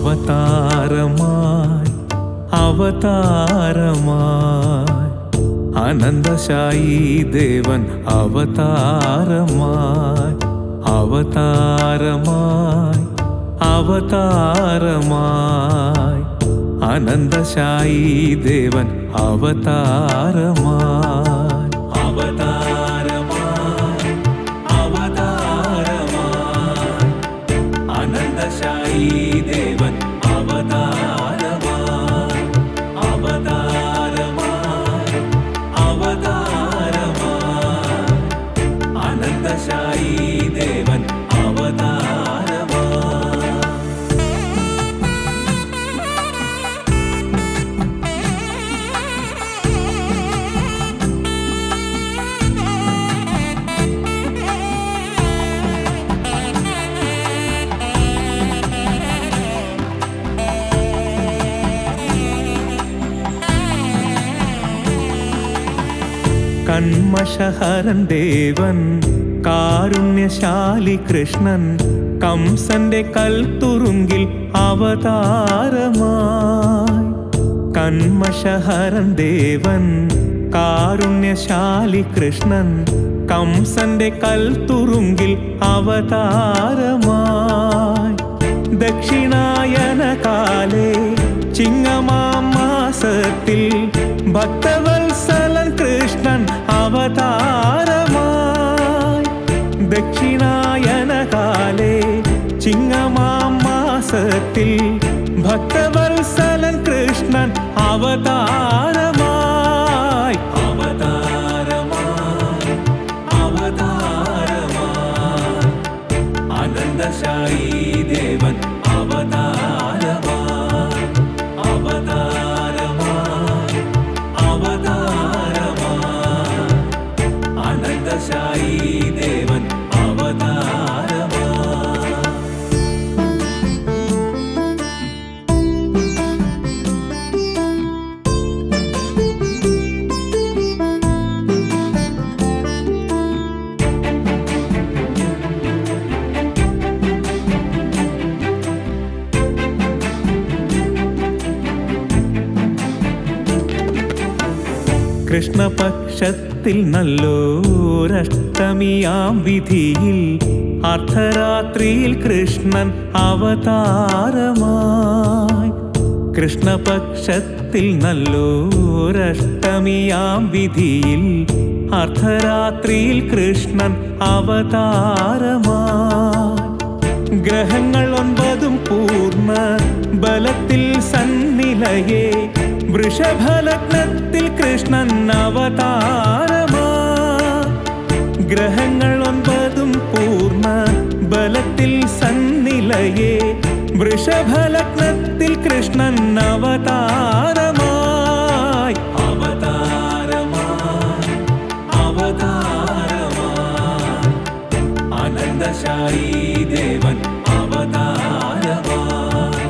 അവതാരമായി അവതാരമായി അനന്തശായി ദേവൻ അവതാരമായി അവതാരമായി അവതാരമായി അനന്തശായി ദേവൻ അവതാരമായി അവതാരമായി അവതാരമായി അനന്തശായി ദേവൻ അവതാരമായി അവതാരമായി അവതാരമായി അനന്തശായി ദേവൻ കന്മഷഹരൻ ദേവൻ കാരുണ്യശാലി കൃഷ്ണൻ കംസന്റെ കൽത്തുറുങ്കിൽ അവതാരമായി കന്മഷഹരൻ ദേവൻ കാരുണ്യശാലി കൃഷ്ണൻ കംസന്റെ കൽത്തുറുങ്കിൽ അവതാരമായി ദക്ഷിണായന കാലേ ചിങ്ങമാം മാസത്തിൽ ഭക്തവത്സലൻ കൃഷ്ണൻ അവതാരമായി ദക്ഷിണായന കാലേ ചിങ്ങമാം മാസത്തിൽ ഭക്തവത്സലൻ കൃഷ്ണൻ അവതാരമായി അവതാരമായി അവതാരമായി അനന്തശായി ദേവൻ അവതാരമായി അവതാരമായി അവതാരമായി അനന്തശായി ദേവൻ കൃഷ്ണപക്ഷത്തിൽ നല്ലോരഷ്ടമിയാം വിധിയിൽ അർദ്ധരാത്രിയിൽ കൃഷ്ണൻ അവതാരമായി കൃഷ്ണപക്ഷത്തിൽ നല്ലോരഷ്ടമിയാം വിധിയിൽ അർദ്ധരാത്രിയിൽ കൃഷ്ണൻ അവതാരമായി ഗ്രഹങ്ങൾ 9 പൂർണ്ണ ബലത്തിൽ സന്നിലയേ വൃഷഭലഗ്നത്തിൽ കൃഷ്ണൻ അവതാരമായി ഗ്രഹങ്ങൾ 9 പൂർണ്ണ ബലത്തിൽ സന്നിലയേ വൃഷഭലഗ്നത്തിൽ കൃഷ്ണൻ അവതാരമായി അവതാരമായി അവതാരമായി അനന്തശായി ദേവൻ അവതാരമായി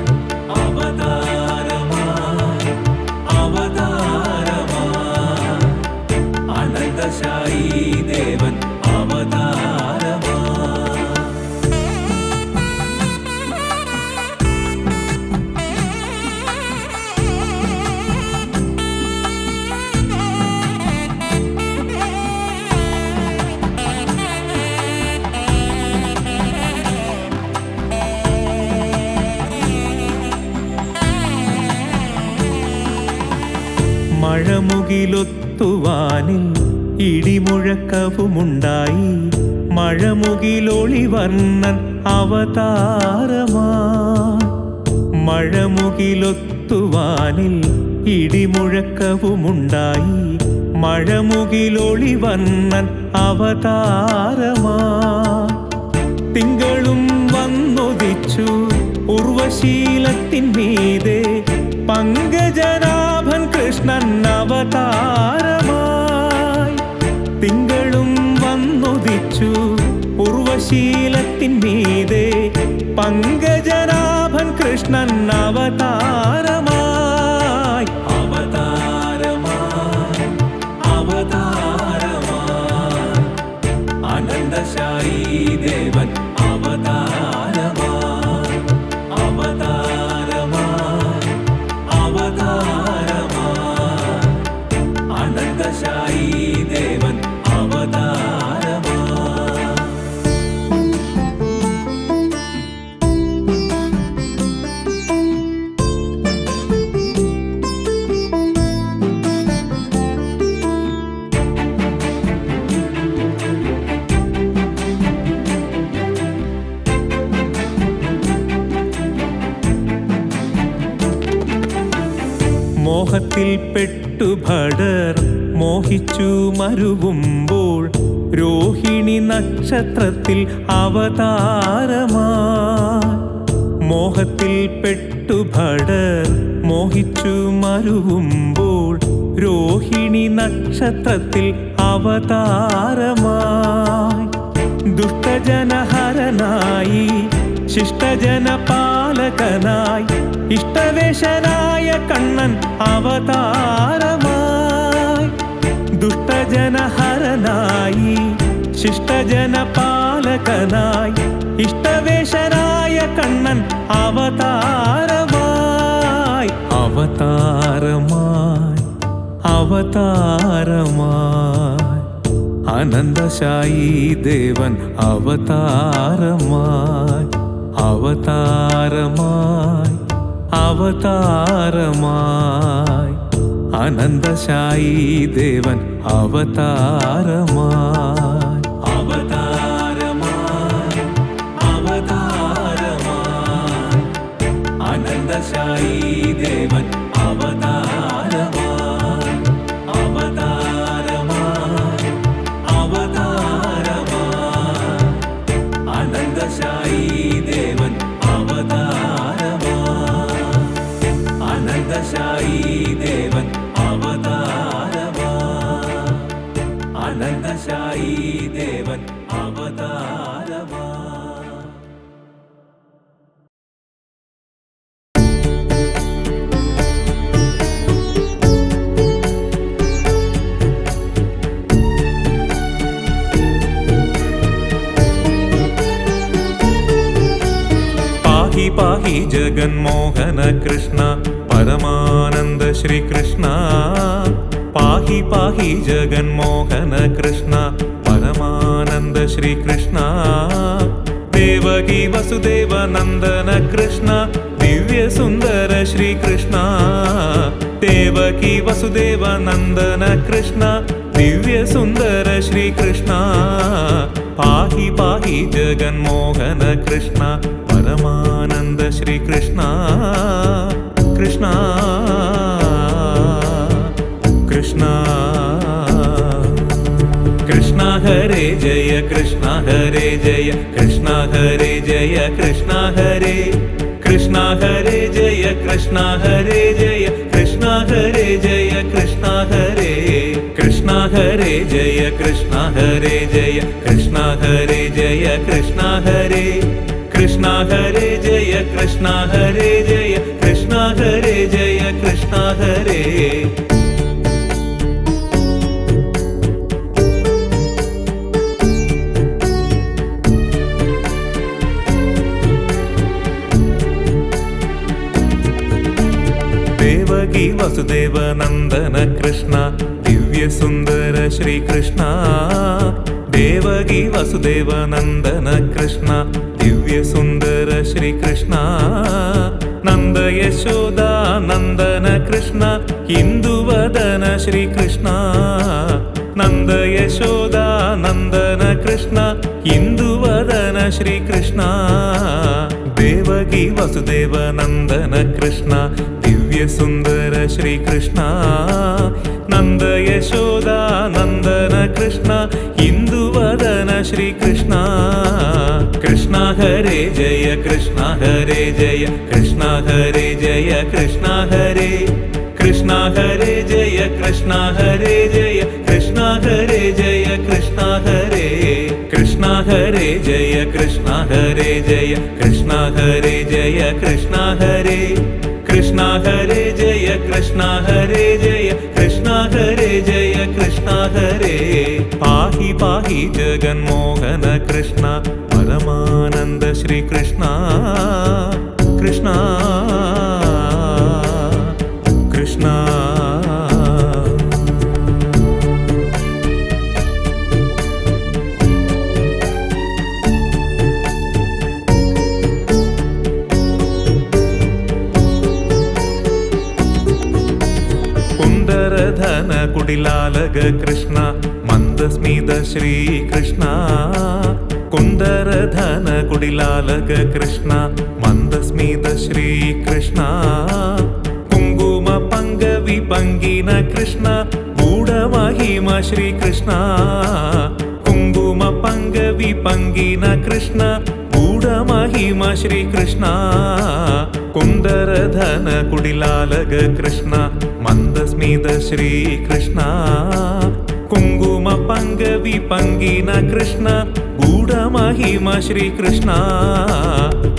അവതാരമായി അവതാരമായി അനന്തശായി ദേവൻ മഴമുകിലൊത്തുവാനിൽ ഇടിമുഴക്കവുമുണ്ടായി മഴമുകിലൊളിവർണ്ണൻ അവതാരമായി മഴമുകിലൊത്തുവാനിൽ ഇടിമുഴക്കവുമുണ്ടായി മഴമുകിലൊളിവർണ്ണൻ അവതാരമായി തിങ്കളും വന്നുദിച്ചു ഉർവശീലത്തിൻ മീതെ പങ്കജനാഭൻ കൃഷ്ണൻ അവതാരമായി തിങ്കളും വന്നുദിച്ചു ഉർവശീലത്തിൻ മീതെ പങ്കജനാഭൻ കൃഷ്ണൻ അവതാരമായി അവതാരമായി അവതാരമായി അനന്തശായി ദേവൻ അവതാരമായി അവതാര മോഹത്തിൽ പെട്ടു ഭടർ മോഹിച്ചു മരുവുമ്പോൾ രോഹിണി നക്ഷത്രത്തിൽ അവതാരമായി. മോഹത്തിൽ പെട്ടു ഭടർ മോഹിച്ചു മരുവുമ്പോൾ രോഹിണി നക്ഷത്രത്തിൽ അവതാരമായി. ദുഷ്ടജനഹരനായി ശിഷ്ടജനപാലകനായി ഇഷ്ടവേശനായ കണ്ണൻ അവതാരമായി. ദുഷ്ടജനഹരനായി ശിഷ്ടജനപാലകനായി ഇഷ്ടവേശനായ കണ്ണൻ അവതാരമായി. അവതാരമായി അവതാരമായി അനന്തശായി ദേവൻ അവതാരമായി. അവതാരമായി അവതാരമായി അനന്തശായി ദേവൻ അവതാരമായി. അവതാരമായി അവതാരമായി അനന്തശായി ദേവൻ അവതാരമായി. അവതാരമായി അവതാരമായി അനന്തശായി ദേവൻ അവതാരമായി. അനന്തശായി ദേവൻ അവതാരമായി. അനന്തശായി ദേവൻ അവതാരമായി. പാഹി പാഹി ജഗന്മോഹന കൃഷ്ണ പരമാനന്ദ ശ്രീകൃഷ്ണ. പാഹി പാഹി ജഗന്മോഹന കൃഷ്ണ പരമാനന്ദ ശ്രീകൃഷ്ണ. ദേവകി വസുദേവ നന്ദന കൃഷ്ണ ദിവ്യ സുന്ദര ശ്രീകൃഷ്ണ. ദേവകി വസുദേവ നന്ദന കൃഷ്ണ ദിവ്യ സുന്ദര ശ്രീകൃഷ്ണ. പാഹി പാഹി ജഗന്മോഹന കൃഷ്ണ പരമാനന്ദ ശ്രീകൃഷ്ണ. കൃഷ്ണ കൃഷ്ണ കൃഷ്ണ ഹരേ ജയ കൃഷ്ണ ഹരേ ജയ കൃഷ്ണ ഹരേ ജയ കൃഷ്ണ ഹരേ. കൃഷ്ണ ഹരേ ജയ കൃഷ്ണ ഹരേ ജയ കൃഷ്ണ ഹരേ ജയ കൃഷ്ണ ഹരേ. കൃഷ്ണ ഹരേ ജയ കൃഷ്ണ ഹരേ ജയ കൃഷ്ണ ഹരേ ജയ കൃഷ്ണ ഹരേ. കൃഷ്ണ ഹരേ ജയ കൃഷ്ണ ഹരേ ജയ കൃഷ്ണ ഹരേ ജയ കൃഷ്ണ ഹരേ. ദേവകി വസുദേവ നന്ദന കൃഷ്ണ ദിവ്യ സുന്ദര ശ്രീകൃഷ്ണ. ദേവകി വസുദേവ നന്ദന കൃഷ്ണ ദിവ്യ സുന്ദര ശ്രീകൃഷ്ണ. നന്ദ യശോദ നന്ദന കൃഷ്ണ ഇന്ദുവദന ശ്രീകൃഷ്ണ. നന്ദ യശോദ നന്ദന കൃഷ്ണ ഇന്ദുവദന ശ്രീകൃഷ്ണ. ദേവകി വസുദേവ നന്ദന കൃഷ്ണ ദിവ്യ സുന്ദര ശ്രീകൃഷ്ണ. നന്ദ യശോദ നന്ദന കൃഷ്ണ ഇന്ദുവദന ശ്രീകൃഷ്ണ. കൃഷ്ണ ഹരേ ജയ കൃഷ്ണ ഹരേ ജയ കൃഷ്ണ ഹരേ ജയ കൃഷ്ണ ഹരേ. കൃഷ്ണ ഹരേ ജയ കൃഷ്ണ ഹരേ ജയ കൃഷ്ണ ഹരേ ജയ കൃഷ്ണ ഹരേ. കൃഷ്ണ ഹരേ ജയ കൃഷ്ണ ഹരേ ജയ കൃഷ്ണ ഹരേ ജയ കൃഷ്ണ ഹരേ. കൃഷ്ണ ഹരേ ജയ കൃഷ്ണ ഹരേ ജയ കൃഷ്ണ ഹരേ ജയ കൃഷ്ണ ഹരേ. പാഹി പാഹി ജഗന്മോഹന കൃഷ്ണ പരമാനന്ദ ശ്രീകൃഷ്ണ. കൃഷ്ണ കൃഷ്ണ കുന്ദരധന കുടിലാലക കൃഷ്ണ മന്ദസ്മിത ശ്രീകൃഷ്ണ. കുന്ദരധന കുടിലാലക കൃഷ്ണ മന്ദസ്മിത ശ്രീകൃഷ്ണ. കുങ്കുമ പങ്കവി വിപങ്കിന കൃഷ്ണ ഗൂഢമഹിമ ശ്രീകൃഷ്ണ കുങ്കുമ പങ്ക വിപങ്കിന കൃഷ്ണ ഗൂഢമഹിമ ശ്രീകൃഷ്ണ കുന്ദരധന കുടിലാലക കൃഷ്ണ മന്ദസ്മിത ശ്രീകൃഷ്ണ കുങ്കുമ പങ്ക വിപങ്കിന കൃഷ്ണ ഗൂഢമഹിമ ശ്രീകൃഷ്ണ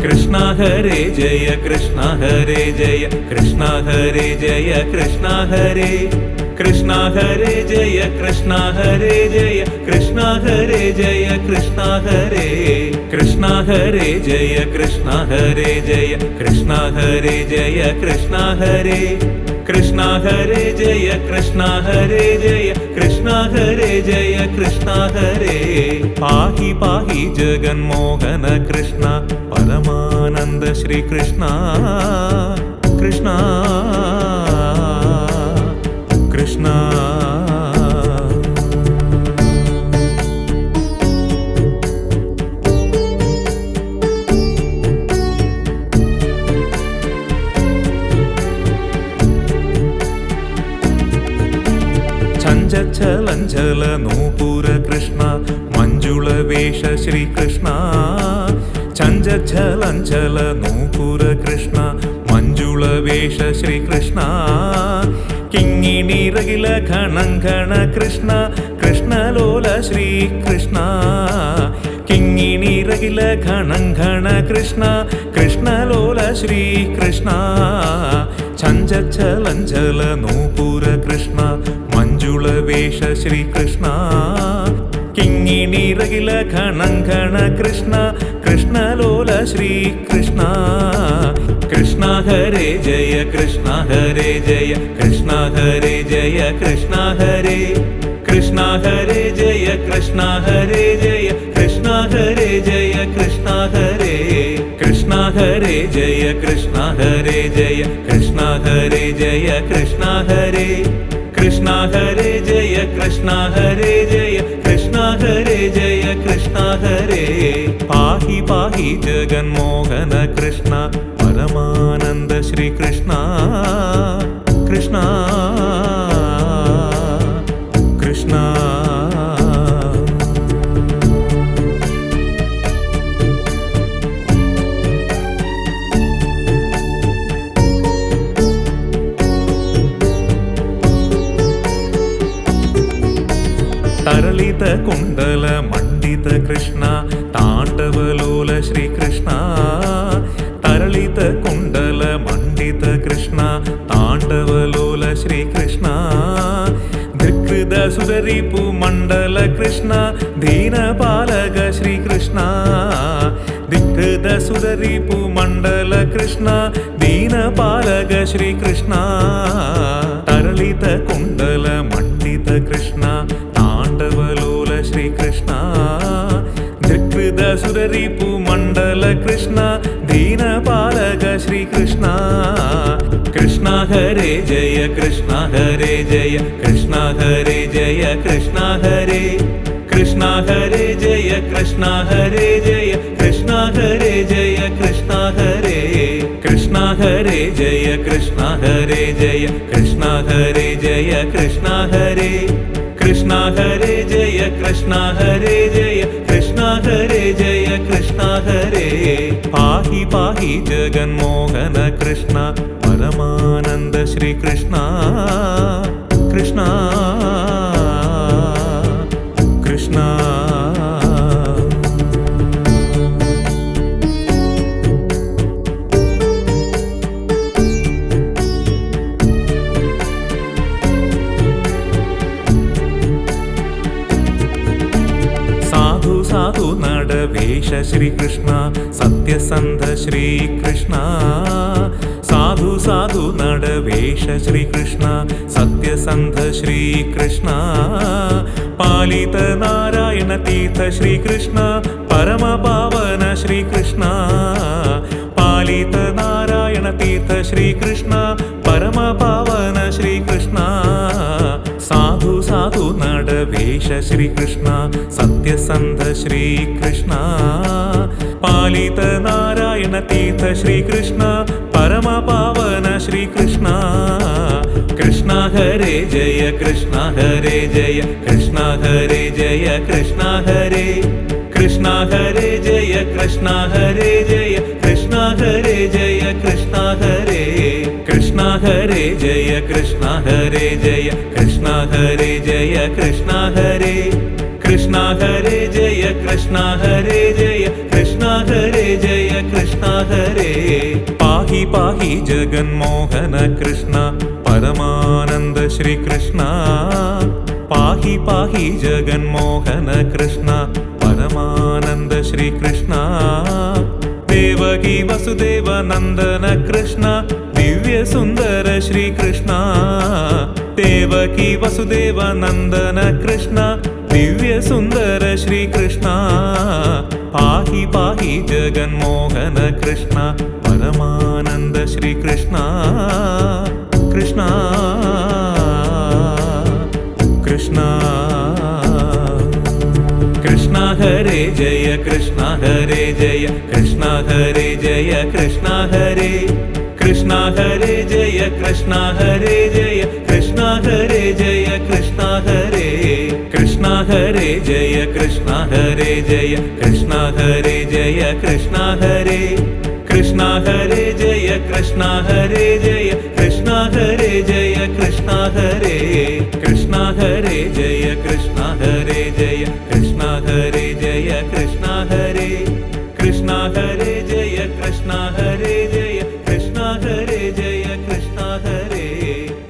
കൃഷ്ണ ഹരേ ജയ കൃഷ്ണ ഹരേ ജയ കൃഷ്ണ ഹരേ ജയ കൃഷ്ണ ഹരേ കൃഷ്ണ ഹരേ ജയ കൃഷ്ണ ഹരേ ജയ കൃഷ്ണ ഹരേ ജയ കൃഷ്ണ ഹരേ കൃഷ്ണ ഹരേ ജയ കൃഷ്ണ ഹരേ ജയ കൃഷ്ണ ഹരേ ജയ കൃഷ്ണ ഹരേ കൃഷ്ണ ഹരേ ജയ കൃഷ്ണ ഹരേ ജയ കൃഷ്ണ ഹരേ ജയ കൃഷ്ണ ഹരേ പാഹി പാഹി ജഗന്മോഹന കൃഷ്ണ പരമാനന്ദ ശ്രീകൃഷ്ണ കൃഷ്ണ കൃഷ്ണ ചഞ്ചല നൂപുര കൃഷ്ണ മഞ്ജുള വേഷ ശ്രീകൃഷ്ണ ചഞ്ചല നൂപുര കൃഷ്ണ മഞ്ജുള വേഷ ശ്രീകൃഷ്ണ കിങ്ങിണി രകില ഘണഘണ കൃഷ്ണ കൃഷ്ണലോല ശ്രീകൃഷ്ണ കിങ്ങിണി രകില ഘണഘണ കൃഷ്ണ കൃഷ്ണലോല ശ്രീകൃഷ്ണ ചഞ്ചല നൂപുര കൃഷ്ണ മഞ്ജുള വേഷ ശ്രീകൃഷ്ണ കിങ്ങിണി രകില ഘണഘണ കൃഷ്ണ കൃഷ്ണലോല ശ്രീകൃഷ്ണ കൃഷ്ണ ഹരേ ജയ കൃഷ്ണ ഹരേ ജയ കൃഷ്ണ ഹരേ ജയ കൃഷ്ണ ഹരേ കൃഷ്ണ ഹരേ ജയ കൃഷ്ണ ഹരേ ജയ കൃഷ്ണ ഹരേ ജയ കൃഷ്ണ ഹരേ കൃഷ്ണ ഹരേ ജയ കൃഷ്ണ ഹരേ ജയ കൃഷ്ണ ഹരേ ജയ കൃഷ്ണ ഹരേ കൃഷ്ണ ഹരേ ജയ കൃഷ്ണ ഹരേ ജയ കൃഷ്ണ ഹരേ ജയ കൃഷ്ണ ഹരേ പാഹി പാഹി ജഗന്മോഹന കൃഷ്ണ പരമാനന്ദ ശ്രീകൃഷ്ണ കൃഷ്ണ കൃഷ്ണ തരളിത കുണ്ടല മണ്ഡിത കൃഷ്ണ താണ്ഡവലോല ശ്രീകൃഷ്ണ തരളിത കുണ്ടല മണ്ഡിത കൃഷ്ണ താണ്ഡവലോല ശ്രീകൃഷ്ണ ധൃകൃത സുരരിപു മണ്ഡല കൃഷ്ണ ദീനപാലക ശ്രീകൃഷ്ണ ധൃകൃത സുരരിപു മണ്ഡല കൃഷ്ണ ദീനപാലക ശ്രീകൃഷ്ണ തരളിത കുണ്ടല മണ്ഡിത കൃഷ്ണ താണ്ഡവലോല ശ്രീകൃഷ്ണ ധൃകൃത സുരരിപു മണ്ഡല കൃഷ്ണ ദീനപാലക ശ്രീകൃഷ്ണ കൃഷ്ണ ഹരേ ജയ കൃഷ്ണ ഹരേ ജയ കൃഷ്ണ ഹരേ ജയ കൃഷ്ണ ഹരേ കൃഷ്ണ ഹരേ ജയ കൃഷ്ണ ഹരേ ജയ കൃഷ്ണ ഹരേ ജയ കൃഷ്ണ ഹരേ കൃഷ്ണ ഹരേ ജയ കൃഷ്ണ ഹരേ ജയ കൃഷ്ണ ഹരേ ജയ കൃഷ്ണ ഹരേ കൃഷ്ണ ഹരേ ജയ കൃഷ്ണ ഹരേ ജയ കൃഷ്ണ ഹരേ ജയ കൃഷ്ണ ഹരേ പാഹി പാഹി ജഗന്മോഹന കൃഷ്ണ പരമാനന്ദ ശ്രീകൃഷ്ണ കൃഷ്ണ കൃഷ്ണ സാധു നടവേഷ ശ്രീകൃഷ്ണ സത്യസന്ധ ശ്രീകൃഷ്ണ സാധു സാധു നടവേഷ ശ്രീകൃഷ്ണ സത്യസന്ധ ശ്രീകൃഷ്ണ പാലിത നാരായണ തീർത്ഥ ശ്രീകൃഷ്ണ പരമപാവന ശ്രീകൃഷ്ണ പാലിത നാരായണ തീർത്ഥ ശ്രീകൃഷ്ണ പരമപാവന ശ്രീകൃഷ്ണ സാധു സാധു നടവേ മഹേശ ശ്രീകൃഷ്ണ സത്യസന്ധ ശ്രീകൃഷ്ണ പാലിത നാരായണ തീർത്ഥ ശ്രീകൃഷ്ണ പരമപാവന ശ്രീകൃഷ്ണ കൃഷ്ണ ഹരേ ജയ കൃഷ്ണ ഹരേ ജയ കൃഷ്ണ ഹരേ ജയ കൃഷ്ണ ഹരേ കൃഷ്ണ ഹരേ ജയ കൃഷ്ണ ഹരേ ജയ കൃഷ്ണ ഹരേ ജയ കൃഷ്ണ ഹരേ കൃഷ്ണ ഹരേ ജയ കൃഷ്ണ ഹരേ ജയ കൃഷ്ണ ഹരേ ജയ കൃഷ്ണ ഹരേ കൃഷ്ണ ഹരേ ജയ കൃഷ്ണ ഹരേ ജയ കൃഷ്ണ ഹരേ ജയ കൃഷ്ണ ഹരേ പാഹി പാഹി ജഗന്മോഹന കൃഷ്ണ പരമാനന്ദ ശ്രീകൃഷ്ണ പാഹി പാഹി ജഗന്മോഹന കൃഷ്ണ പരമാനന്ദ ശ്രീകൃഷ്ണ ദേവകി വസുദേവ നന്ദന കൃഷ്ണ ദിവ്യ സുന്ദര ശ്രീകൃഷ്ണ ദേവകി വസുദേവ നന്ദന കൃഷ്ണ ദിവ്യ സുന്ദര ശ്രീകൃഷ്ണ പാഹി പാഹി ജഗന്മോഹന കൃഷ്ണ പരമാനന്ദ ശ്രീകൃഷ്ണ കൃഷ്ണ കൃഷ്ണ കൃഷ്ണ ഹരേ ജയ കൃഷ്ണ ഹരേ ജയ കൃഷ്ണ ഹരേ ജയ കൃഷ്ണ ഹരേ കൃഷ്ണ ഹരേ ജയ കൃഷ്ണ ഹരേ ജയ കൃഷ്ണ ഹരേ ജയ കൃഷ്ണ ഹരേ കൃഷ്ണ ഹരേ ജയ കൃഷ്ണ ഹരേ ജയ കൃഷ്ണ ഹരേ ജയ കൃഷ്ണ ഹരേ കൃഷ്ണ ഹരേ ജയ കൃഷ്ണ ഹരേ ജയ കൃഷ്ണ ഹരേ ജയ കൃഷ്ണ ഹരേ കൃഷ്ണ ഹരേ ജയ കൃഷ്ണ ഹരേ ജയ കൃഷ്ണ ഹരേ ജയ കൃഷ്ണ ഹരേ കൃഷ്ണ ഹരേ ജയ കൃഷ്ണ ഹരേ ജയ കൃഷ്ണ ഹരേ ജയ കൃഷ്ണ ഹരേ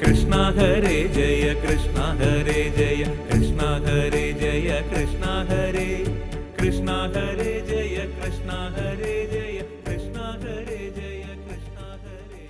കൃഷ്ണ ഹരേ ജയ കൃഷ്ണ ഹരേ ജയ കൃഷ്ണ ഹരേ ജയ കൃഷ്ണ ഹരേ കൃഷ്ണ ഹരേ ജയ കൃഷ്ണ ഹരേ ജയ കൃഷ്ണ ഹരേ ജയ കൃഷ്ണ ഹരേ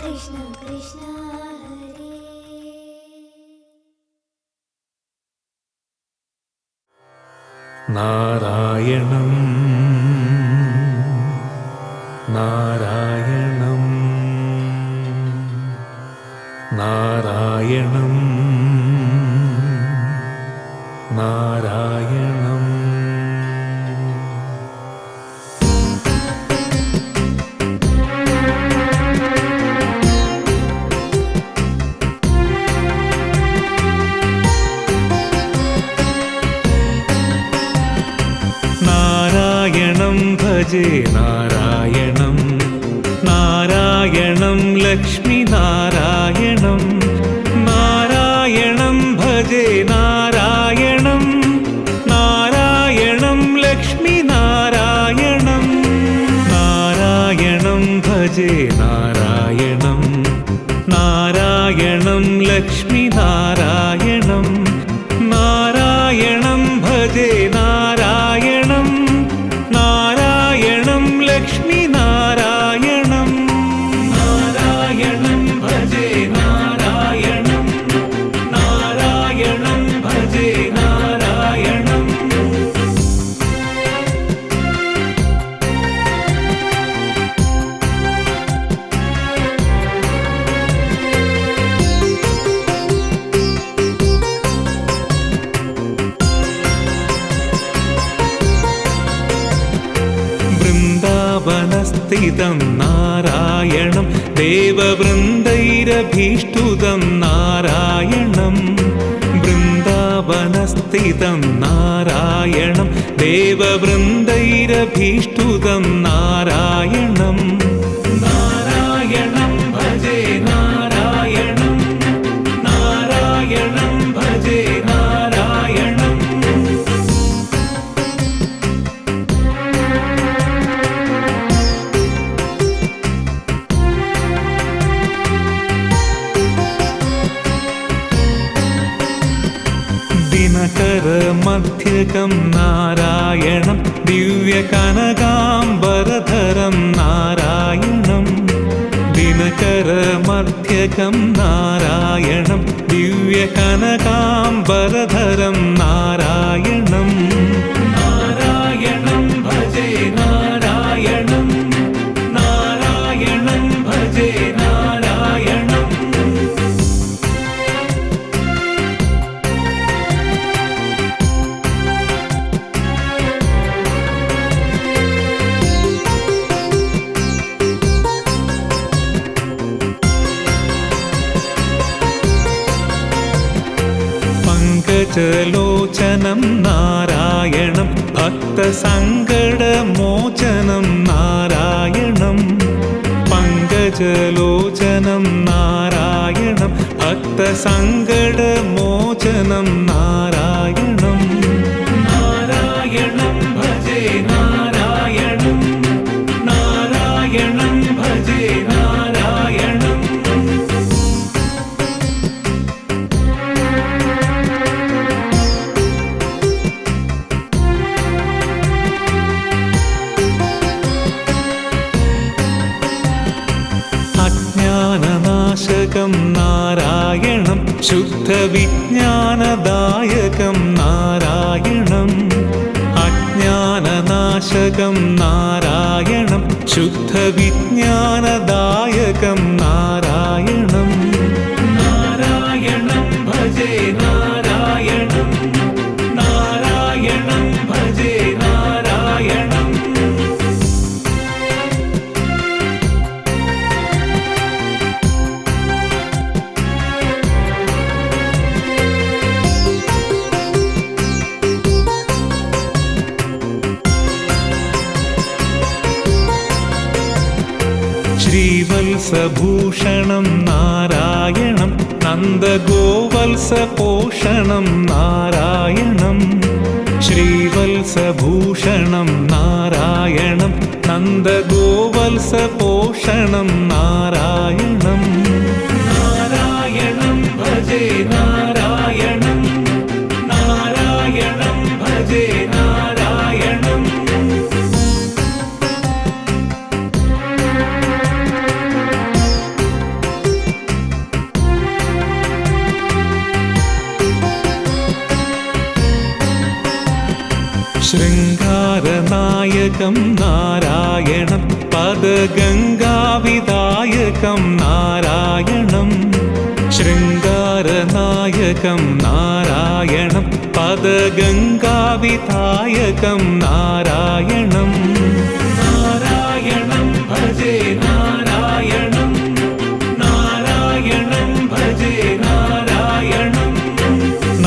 कृष्ण कृष्ण हरे നാരായണം നാരായണം നാരായണം നാരായണം നാരായണം ഭജേ നാരായണം നാരായണം ലക്ഷ്മി നാരായണം നാരായണം ഭജേ നാരായണം നാരായണം ലക്ഷ്മി നാരായണം നാരായണം ഭജേ നാരായണം നാരായണം ലക്ഷ്മി നാരായണം നാരായണം ഭജേ നാരായണം നാരായണം ലക്ഷ്മി നാരായണം നാരായണം ഭജേ നാരായണം നാരായണം ഭജേ നാരായണം വൃന്ദാവനസ്ഥിതം നാരായണം ദേവവൃന്ദൈരഭീഷ്ടുതം നാരായണം വൃന്ദാവനസ്ഥിതം നാരായണം ദേവവൃന്ദൈരഭീഷ്ടുതം നാരായണം നാരായണം ഭജേ നാരായണം നാരായണം ഭജേ നാരായണം ദിനകരമധ്യകം നാരായണം ദിവ്യകനകാംബരധരം നാരായണം ദിനകരമധ്യകം നാരായണം ദിവ്യകനകാംബരധരം നാരായണം നാരായണം ഭജേ നാരായണം നാരായണം ഭജേ നാരായണം പങ്കജലോചനം നാരായണം ഭക്തസങ്കടമോചനം നാരായണം പങ്കജലോചനം നാരായണം ഭക്തസങ്കടമോചനം നാരായണം നാരായണം ഭജേ നാരായണം നാരായണം ഭജേ നാരായണം അജ്ഞാനനാശകം നാരായണം ശുദ്ധവിജ്ഞാനദായകം നാരായണം അജ്ഞാനനാശകം നാരായണം ശുദ്ധവിജ്ഞാനദായകം നാരായണം നാരായണം ഭജേ നാരായണം നാരായണം ഭജേ നാരായണം ശ്രീവത്സഭൂഷണം നാരായണം നന്ദഗോവത്സപോഷണം നാരായണം ശ്രീവത്സഭൂഷണം നാരായണം നന്ദഗോവത്സപോഷണം നാരായണം നാരായണം ഭജേ നാരായണം നാരായണം ഭജേ നാരായണം നായകം നാരായണം പദഗംഗാവിദായകം നാരായണം ശൃംഗാരനായകം നാരായണം പദഗംഗാവിദായകം നാരായണം നാരായണം ഭജേ നാരായണം നാരായണം ഭജേ നാരായണം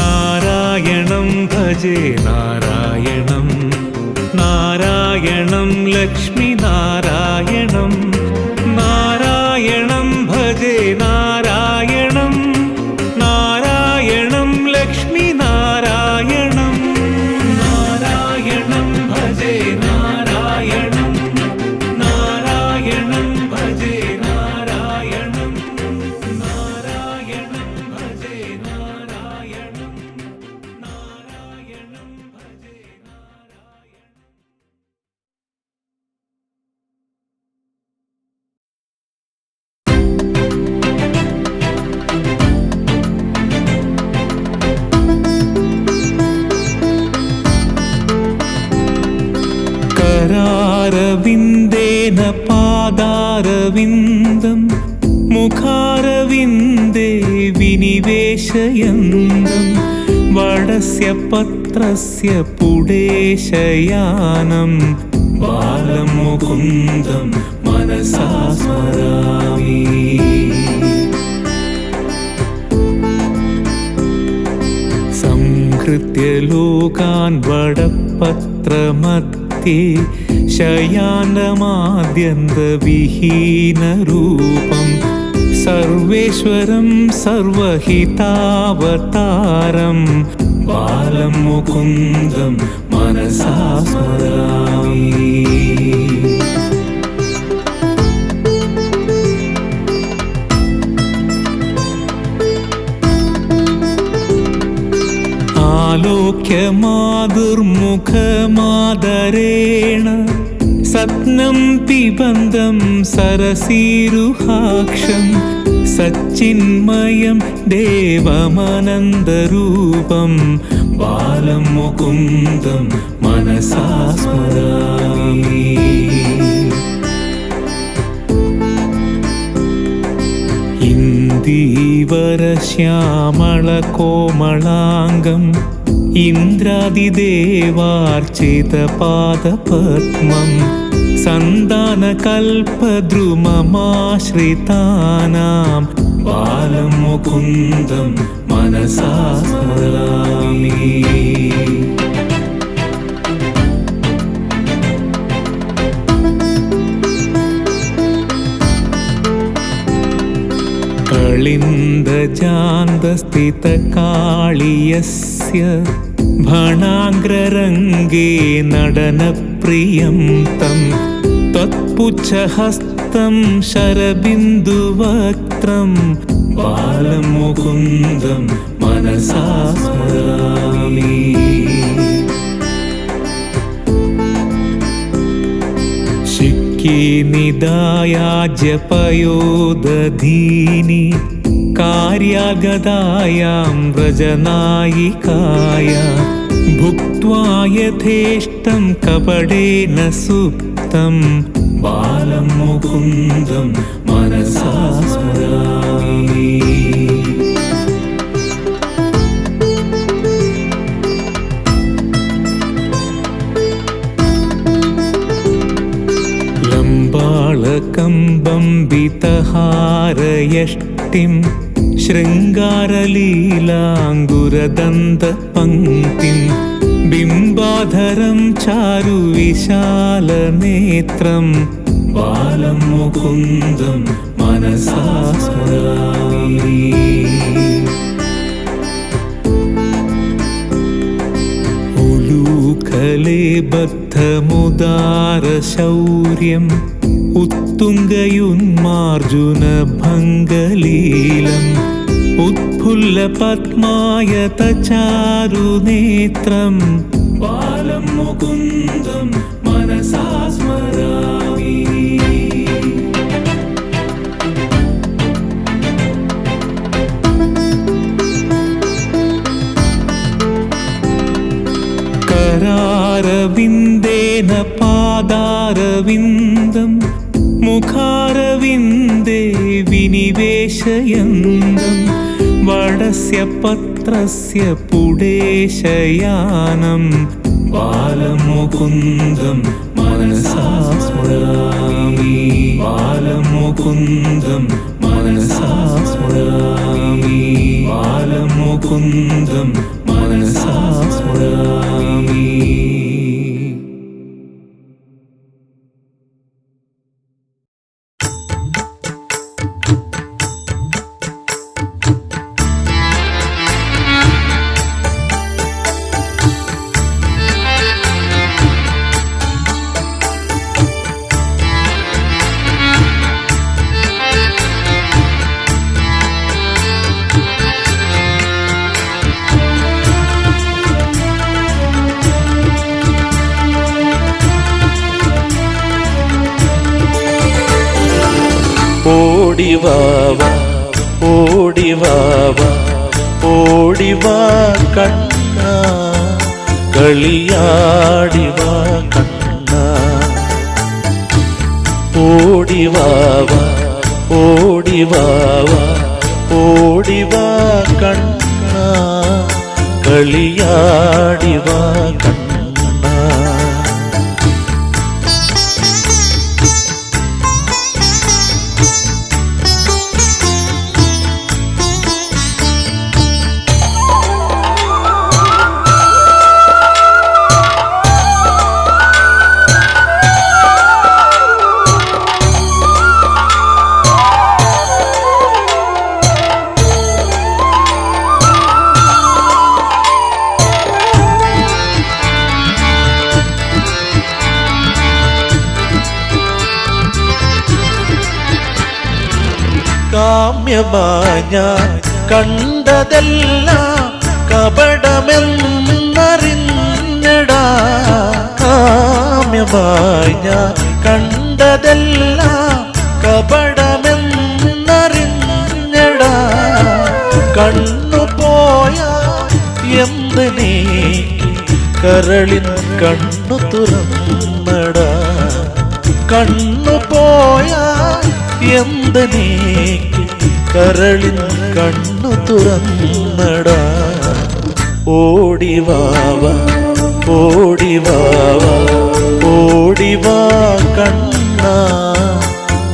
നാരായണം ഭജേ നാരായണം നാരായണം ലക്ഷ്മി നാരായണം നാരായണം ഭജേ നാരായണം നാരായണം ലക്ഷ്മി നാരായണം നാരായണം ഭജേ നാരായണം നാരായണം ഭജേ നാരായണം നാരായണം ഭജേ നാരായണം നാരായണം ഭജേ നാരായണം. करारविन्देन पादारविन्दं मुखारविन्दे विनिवेशयन्दं वडस्य पत्रस्य पुडेशयानं बालं मुकुन्दं मनसा स्मरामि संहृत्य लोकान् वडपत्रमध्ये शयानमाद्यन्तविहीनरूपं सर्वेश्वरं सर्वहितावतारं बालं मुकुन्दं मनसा स्मरामि आलोक्य माधुर्मुखमादरेण सत्नं पिबन्धं सरसीरुहाक्षं सच्चिन्मयं देवमनन्दरूपं बालं मुकुन्दं मनसा स्मरामि इन्दीवरश्यामलकोमलाङ्गम् इन्द्रादिदेवार्चितपादपद्मं सन्दानकल्पद्रुममाश्रितानां बालं मुकुन्दं मनसा स्मरामि कलिन्दजान्तस्थितकाळीयस्य भणाग्ररङ्गे नडनप्रियं तं त्वत्पुच्छहस्तं शरबिन्दुवक्त्रं बालं मुकुन्दं मनसा स्मरामि निदायाज्यपयोदधीनि कार्यागदायां व्रजनायिकाया भुक्त्वा यथेष्टं कपडेन सुप्तं बालं मुकुन्दं मनसा स्मरामि लम्बाळकम्बम्बितहारयष्टिं शृङ्गारलीलाङ्गुरदन्तपङ्क्तिं बिम्बाधरं चारुविशालनेत्रं बालं मुकुन्दं मनसा स्मरामि उलूखले बद्धमुदारशौर्यम् उत्तुङ्गयुन्मार्जुनभङ्गलीलम् उत्फुल्लपद्मायतचारुनेत्रं बालं मुकुन्दं मनसा स्मरामि करारविन्देन പാദാരവിന്ദം മുഖാരവിന്ദേ വിനിവേശയന്തം വടസ്യ പത്രസ്യ പുടേശയാനം ബാലമുകുന്ദം മനസാ സ്മരാമി ബാലമുകുന്ദം മനസാ സ്മരാമി ബാലമുകുന്ദം മനസാ സ്മരാമി. ഓടിവാവാ ഓടിവാവാ ഓടിവാ കണ്ണാ കളിയാടിവാ കണ്ണാ. ഓടിവാവാ ഓടിവാവാ ഓടിവാ കണ്ണാ കളിയാടിവാ കണ്ണാ. കാമ്യമായി ഞാൻ കണ്ടതെല്ലാം കപടമെന്നറിഞ്ഞടാ. കാമ്യമായി ഞാൻ കണ്ടതെല്ലാം കപടമെന്നറിഞ്ഞടാ. കണ്ണുപോയ എന്ത് നീ കരളിൻ കണ്ണു തുറന്നടാ. കണ്ണുപോയ എന്ത് നീ കരളിൻ കണ്ണു തുറന്നടാ. ഓടിവാവാ ഓടിവാവാ ഓടിവാ കണ്ണാ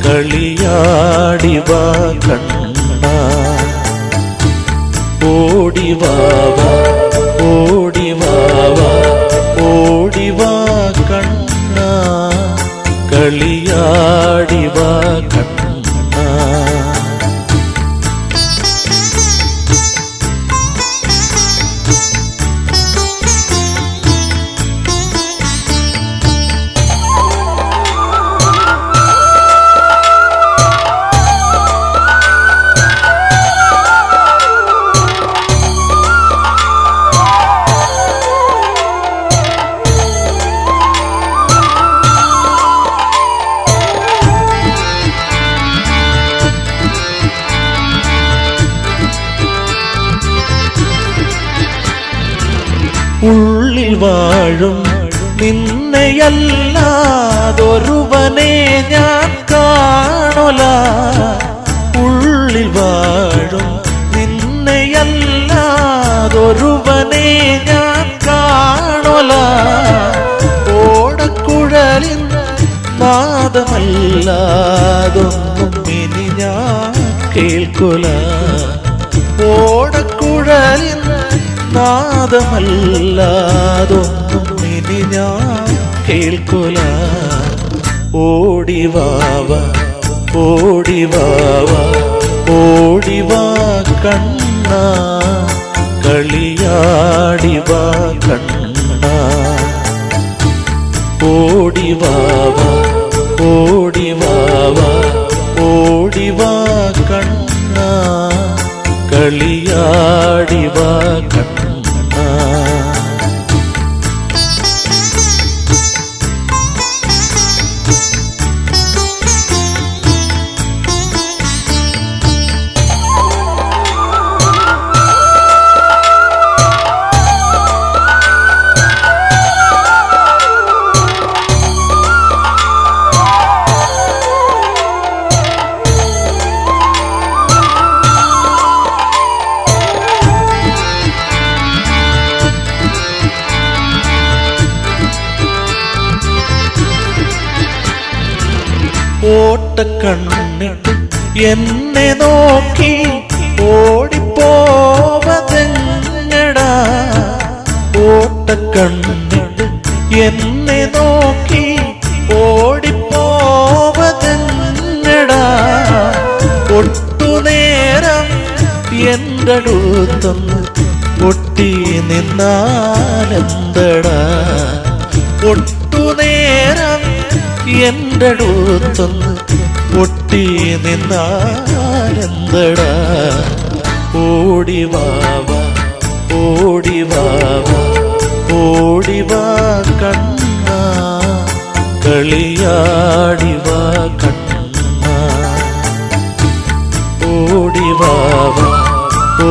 കളിയാടിവാ കണ്ണാ. ഓടിവാവാ ഓടിവാവാ ഓടിവാ കണ്ണാ കളിയാടിവാ കണ്ണാ. ഉള്ളിൽ വാഴും നിന്നെയല്ലാതൊരുവനെ ഞാൻ കാണൊല. ഉള്ളിൽ വാഴും നിന്നെയല്ലാതൊരുവനെ ഞാൻ കാണൊല. ഓടക്കുഴലിൻ നാദമല്ലാതൊന്നും ഇനി ഞാൻ കേൾക്കൊല. ഓടക്കുഴലിൻ നാദമല്ലാതൊന്നും ഇനി ഞാൻ കേൾക്കൊല. ഓടിവാവാ ഓടിവാവാ ഓടിവാ കണ്ണാ കളിയാടിവാ കണ്ണാ. ഓടിവാവാ ഓടിവാവാ ഓടിവാ കണ്ണാ കളിയാടിവാ കണ്ണാ. ഓട്ടക്കണ്ണിട്ട് എന്നെ നോക്കി ഓടിപ്പോവതെങ്ങടാ ഓട്ടക്കണ്ണിട്ട് എന്നെ നോക്കി ഓടിപ്പോവതെങ്ങടാ ഒട്ടുനേരം എൻ്റെ അടുത്തൊന്ന് ഒട്ടി നിന്നാലെന്തടാ ഒട്ടുനേരം എൻ്റെ അടുത്തൊന്ന് ഒട്ടി നിന്നാലെന്തടാ ഓടിവാവ ഓടിവാവ ഓടിവാ കണ്ണ കളിയാടിവാ കണ്ണ ഓടിവാവ ഓ